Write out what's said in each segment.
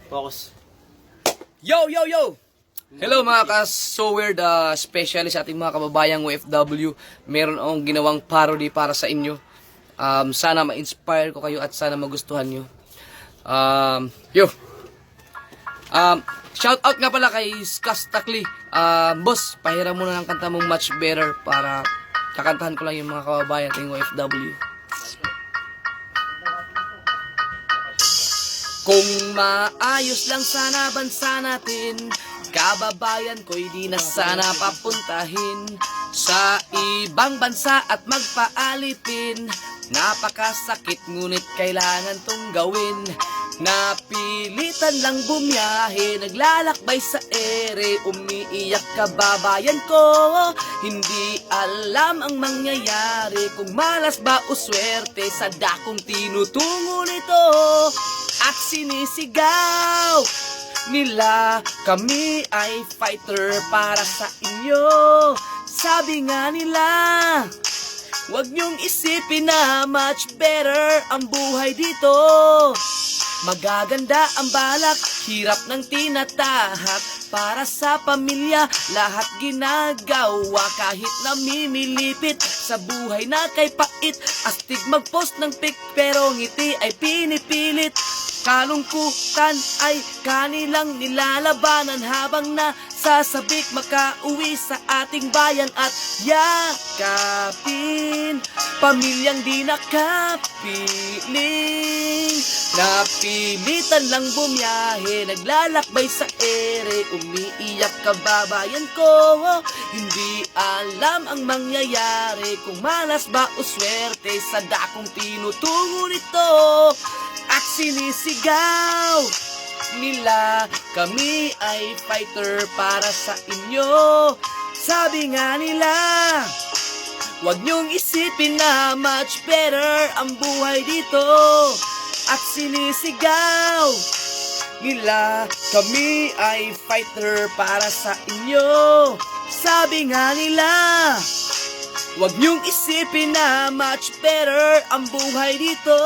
Focus. Yo, yo, yo! Hello mga ka-so-weird, especially sa ating mga kababayang OFW. Meron akong ginawang parody para sa inyo. Sana ma-inspire ko kayo at sana magustuhan nyo. Yo! Shout out nga pala kay Skas Takli. Boss, pahiram muna ng kanta mong Much Better para kakantahan ko lang yung mga kababayan ating OFW. Kung maayos lang sana bansa natin, kababayan ko'y di na sana papuntahin sa ibang bansa at magpaalipin. Napakasakit ngunit kailangan tong gawin. Napilitan lang bumiyahe, naglalakbay sa ere, umiiyak kababayan ko. Hindi alam ang mangyayari, kung malas ba o swerte sa dakong tinutungo nito. At sinisigaw nila, kami ay fighter para sa inyo. Sabi nga nila, huwag niyong isipin na much better ang buhay dito. Magaganda ang balak, hirap ng tinatahak. Para sa pamilya, lahat ginagawa. Kahit namimilipit sa buhay na kay pait. Astig mag-post ng pic pero ngiti ay pinipilit. Kalungkutan ay kanilang nilalabanan habang nasasabik makauwi sa ating bayan at yakapin pamilyang di nakapiling. Napilitan lang bumiyahe, naglalakbay sa ere, umiiyak kababayan ko. Hindi alam ang mangyayari, kung malas ba o swerte sa dakong tinutungo nito. At sinisigaw nila, kami ay fighter para sa inyo. Sabi nga nila, huwag niyong isipin na much better ang buhay dito. At sinisigaw nila, kami ay fighter para sa inyo. Sabi nga nila, huwag niyong isipin na much better ang buhay dito.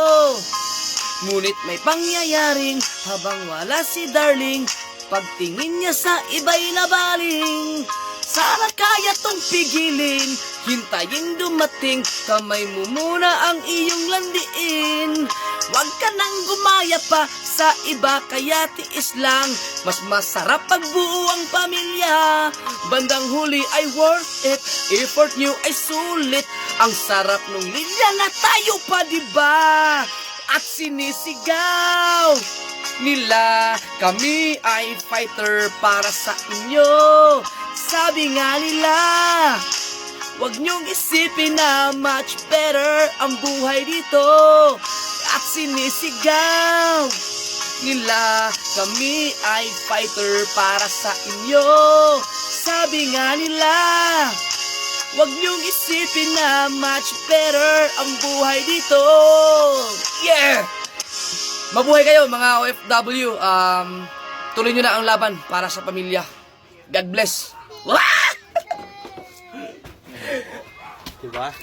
Ngunit may pangyayaring habang wala si darling, pagtingin niya sa iba'y nabaling. Sana kaya tong pigilin, hintayin dumating, kamay mo muna ang iyong landiin. Huwag ka nang gumaya pa sa iba, kaya tiis lang, mas masarap pag buo ang pamilya. Bandang huli ay worth it, effort nyo ay sulit. Ang sarap nung linya na tayo pa, diba? At sinisigaw nila, kami ay fighter para sa inyo. Sabi nga nila, huwag niyong isipin na much better ang buhay dito. At sinisigaw nila, kami ay fighter para sa inyo. Sabi nga nila, huwag niyong isipin na much better ang buhay dito. Yeah! Mabuhay kayo mga OFW. Tuloy nyo na ang laban para sa pamilya. God bless. Diba?